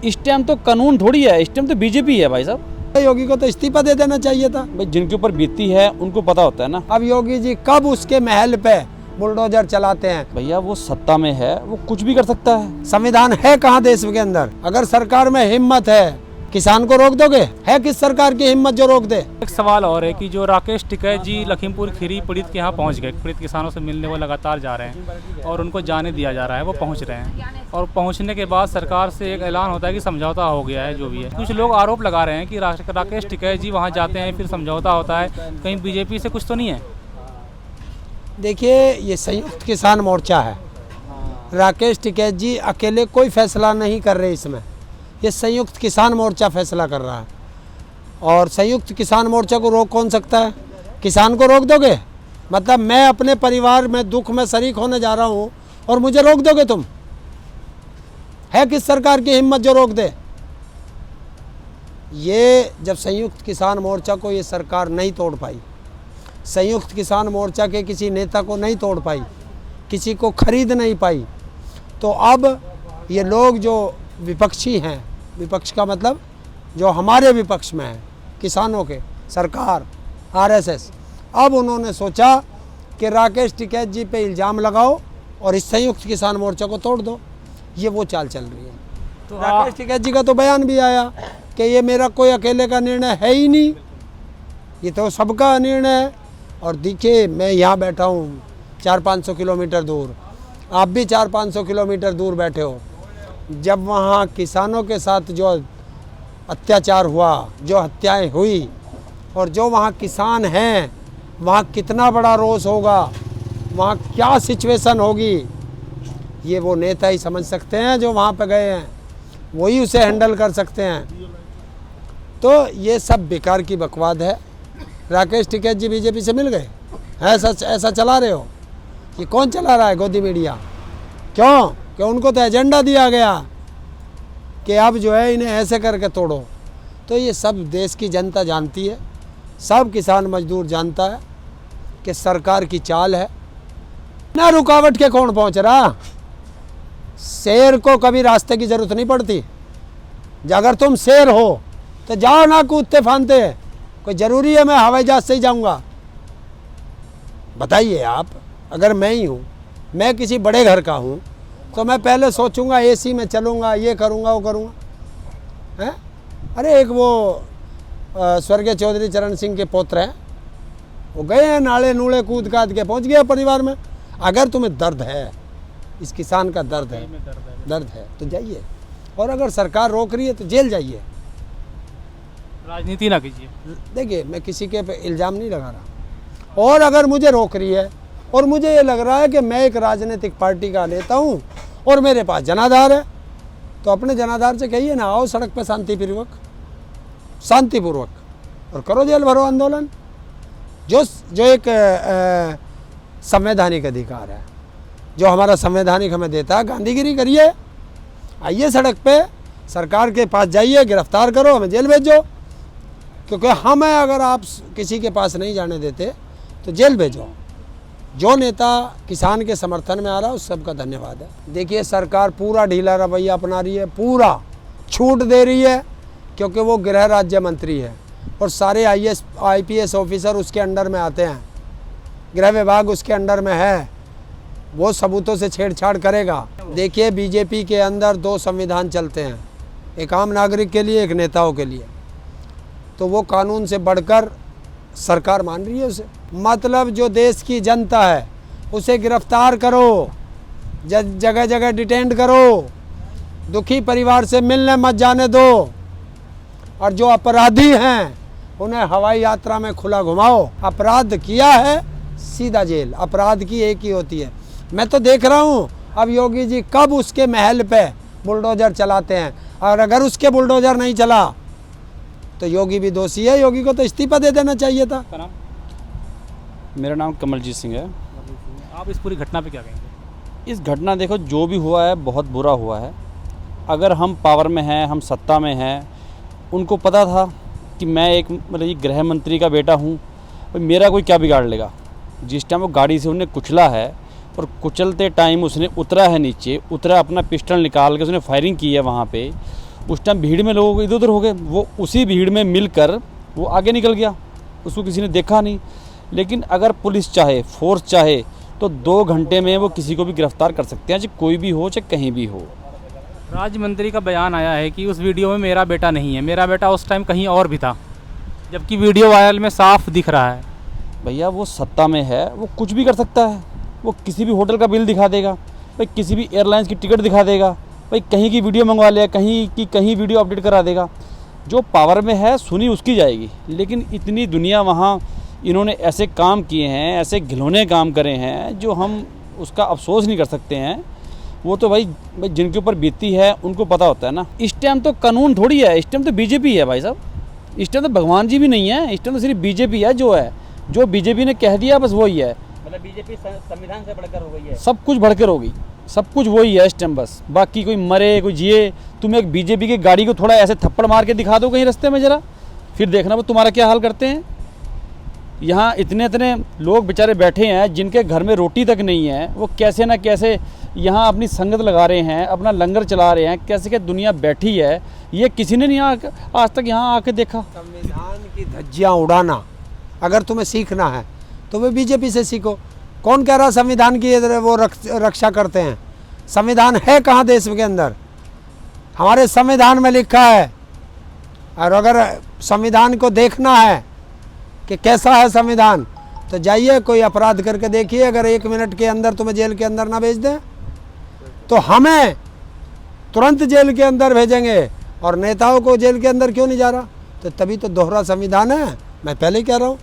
इस टाइम तो कानून थोड़ी है, इस टाइम तो बीजेपी है भाई साहब। योगी को तो इस्तीफा दे देना चाहिए था। भाई जिनके ऊपर बीती है उनको पता होता है ना। अब योगी जी कब उसके महल पे बुलडोजर चलाते हैं? भैया वो सत्ता में है, वो कुछ भी कर सकता है। संविधान है कहाँ देश के अंदर? अगर सरकार में हिम्मत है, किसान को रोक दोगे? है किस सरकार की हिम्मत जो रोक दे? एक सवाल और है कि जो राकेश टिकैत जी लखीमपुर खीरी पीड़ित के यहाँ पहुँच गए, पीड़ित किसानों से मिलने वो लगातार जा रहे हैं और उनको जाने दिया जा रहा है, वो पहुँच रहे हैं और पहुँचने के बाद सरकार से एक ऐलान होता है कि समझौता हो गया है, जो भी है। कुछ लोग आरोप लगा रहे हैं कि राकेश टिकैत जी वहाँ जाते हैं फिर समझौता होता है, कहीं बीजेपी से कुछ तो नहीं है? देखिए, ये संयुक्त किसान मोर्चा है। राकेश टिकैत जी अकेले कोई फैसला नहीं कर रहे इसमें, ये संयुक्त किसान मोर्चा फैसला कर रहा है। और संयुक्त किसान मोर्चा को रोक कौन सकता है? किसान को रोक दोगे? मतलब मैं अपने परिवार में दुख में शरीक होने जा रहा हूँ और मुझे रोक दोगे तुम? है किस सरकार की हिम्मत जो रोक दे? ये जब संयुक्त किसान मोर्चा को ये सरकार नहीं तोड़ पाई, संयुक्त किसान मोर्चा के किसी नेता को नहीं तोड़ पाई, किसी को खरीद नहीं पाई, तो अब ये लोग जो विपक्षी हैं, विपक्ष का मतलब जो हमारे विपक्ष में है, किसानों के, सरकार, आरएसएस, अब उन्होंने सोचा कि राकेश टिकैत जी पे इल्ज़ाम लगाओ और इस संयुक्त किसान मोर्चा को तोड़ दो। ये वो चाल चल रही है। तो राकेश टिकैत जी का तो बयान भी आया कि ये मेरा कोई अकेले का निर्णय है ही नहीं, ये तो सबका निर्णय है। और देखिए, मैं यहाँ बैठा हूँ 400-500 किलोमीटर दूर, आप भी 400-500 किलोमीटर दूर बैठे हो। जब वहाँ किसानों के साथ जो अत्याचार हुआ, जो हत्याएं हुई, और जो वहाँ किसान हैं, वहाँ कितना बड़ा रोष होगा, वहाँ क्या सिचुएशन होगी, ये वो नेता ही समझ सकते हैं जो वहाँ पे गए हैं, वही उसे हैंडल कर सकते हैं। तो ये सब बेकार की बकवाद है। राकेश टिकैत जी बीजेपी से मिल गए, ऐसा चला रहे हो? ये कौन चला रहा है? गोदी मीडिया। क्यों? कि उनको तो एजेंडा दिया गया कि अब जो है इन्हें ऐसे करके तोड़ो। तो ये सब देश की जनता जानती है, सब किसान मजदूर जानता है कि सरकार की चाल है। ना रुकावट के कौन पहुंच रहा? शेर को कभी रास्ते की ज़रूरत नहीं पड़ती। अगर तुम शेर हो तो जाओ ना कूदते फानते, कोई ज़रूरी है मैं हवाई जहाज़ से ही जाऊँगा? बताइए आप। अगर मैं ही हूँ, मैं किसी बड़े घर का हूँ, तो मैं पहले सोचूंगा एसी में चलूँगा, ये करूँगा, वो करूँगा, हैं? अरे एक वो स्वर्गीय चौधरी चरण सिंह के पुत्र हैं, वो गए हैं नाले नूले कूद काद के पहुँच गए परिवार में। अगर तुम्हें दर्द है, इस किसान का दर्द है तो जाइए, और अगर सरकार रोक रही है तो जेल जाइए। राजनीति ना कीजिए। देखिए, मैं किसी के पे इल्ज़ाम नहीं लगा रहा, और अगर मुझे रोक रही है और मुझे ये लग रहा है कि मैं एक राजनीतिक पार्टी का नेता हूँ और मेरे पास जनाधार है, तो अपने जनाधार से कहिए ना, आओ सड़क पे शांतिपूर्वक और करो जेल भरो आंदोलन। जो एक संवैधानिक अधिकार है, जो हमारा संवैधानिक हमें देता है, गांधीगिरी करिए, आइए सड़क पे, सरकार के पास जाइए, गिरफ्तार करो, हमें जेल भेजो। क्योंकि हमें अगर आप किसी के पास नहीं जाने देते तो जेल भेजो। जो नेता किसान के समर्थन में आ रहा है उस सबका धन्यवाद है। देखिए, सरकार पूरा ढीला रवैया अपना रही है, पूरा छूट दे रही है, क्योंकि वो गृह राज्य मंत्री है और सारे IPS ऑफिसर उसके अंडर में आते हैं, गृह विभाग उसके अंडर में है, वो सबूतों से छेड़छाड़ करेगा। देखिए, बीजेपी के अंदर 2 संविधान चलते हैं, एक आम नागरिक के लिए, एक नेताओं के लिए। तो वो कानून से बढ़कर सरकार मान रही है उसे। मतलब जो देश की जनता है उसे गिरफ्तार करो, जगह जगह डिटेंड करो, दुखी परिवार से मिलने मत जाने दो, और जो अपराधी हैं उन्हें हवाई यात्रा में खुला घुमाओ। अपराध किया है सीधा जेल, अपराध की एक ही होती है। मैं तो देख रहा हूँ अब योगी जी कब उसके महल पे बुलडोजर चलाते हैं, और अगर उसके बुलडोजर नहीं चला तो योगी भी दोषी है, योगी को तो इस्तीफा दे देना चाहिए था। मेरा नाम कमलजीत सिंह है। आप इस पूरी घटना पे क्या कहेंगे? इस घटना देखो, जो भी हुआ है बहुत बुरा हुआ है। अगर हम पावर में हैं, हम सत्ता में हैं, उनको पता था कि मैं एक मतलब ये गृह मंत्री का बेटा हूँ, मेरा कोई क्या बिगाड़ लेगा। जिस टाइम वो गाड़ी से उन्हें कुचला है और कुचलते टाइम उसने उतरा है नीचे, उतरा, अपना पिस्टल निकाल के उसने फायरिंग की है वहाँ पे, उस टाइम भीड़ में लोग इधर उधर हो गए, वो उसी भीड़ में मिलकर वो आगे निकल गया, उसको किसी ने देखा नहीं। लेकिन अगर पुलिस चाहे, फोर्स चाहे, तो 2 घंटे में वो किसी को भी गिरफ्तार कर सकते हैं, चाहे कोई भी हो, चाहे कहीं भी हो। राज्य मंत्री का बयान आया है कि उस वीडियो में मेरा बेटा नहीं है, मेरा बेटा उस टाइम कहीं और भी था, जबकि वीडियो वायरल में साफ दिख रहा है। भैया वो सत्ता में है, वो कुछ भी कर सकता है। वो किसी भी होटल का बिल दिखा देगा भाई, किसी भी एयरलाइंस की टिकट दिखा देगा भाई, कहीं की वीडियो मंगवा लेगा, कहीं की कहीं वीडियो अपडेट करा देगा। जो पावर में है सुनी उसकी जाएगी। लेकिन इतनी दुनिया वहाँ इन्होंने ऐसे काम किए हैं, ऐसे घिनौने काम करे हैं, जो हम उसका अफसोस नहीं कर सकते हैं। वो तो भाई जिनके ऊपर बीती है उनको पता होता है ना। इस टाइम तो कानून थोड़ी है, इस टाइम तो बीजेपी है भाई साहब। इस टाइम तो भगवान जी भी नहीं है, इस टाइम तो सिर्फ बीजेपी है। जो बीजेपी ने कह दिया बस वही है। मतलब बीजेपी संविधान से बढ़कर हो गई है। सब कुछ बढ़कर होगी, सब कुछ वही है इस टाइम बस। बाकी कोई मरे कोई जिए, तुम एक बीजेपी की गाड़ी को थोड़ा ऐसे थप्पड़ मार के दिखा दो कहीं रास्ते में जरा, फिर देखना वो तुम्हारा क्या हाल करते हैं। यहाँ इतने इतने लोग बेचारे बैठे हैं जिनके घर में रोटी तक नहीं है, वो कैसे ना कैसे यहाँ अपनी संगत लगा रहे हैं, अपना लंगर चला रहे हैं। कैसे क्या दुनिया बैठी है, ये किसी ने नहीं आज तक यहाँ आके देखा। संविधान की धज्जियाँ उड़ाना अगर तुम्हें सीखना है तो वे बीजेपी से सीखो। कौन कह रहा संविधान की वो रक्षा करते हैं? संविधान है कहाँ देश के अंदर? हमारे संविधान में लिखा है। और अगर संविधान को देखना है कि कैसा है संविधान, तो जाइए कोई अपराध करके देखिए। अगर 1 मिनट के अंदर तुम्हें जेल के अंदर ना भेज दें तो हमें तुरंत जेल के अंदर भेजेंगे, और नेताओं को जेल के अंदर क्यों नहीं जा रहा? तो तभी तो दोहरा संविधान है। मैं पहले ही कह रहा हूँ।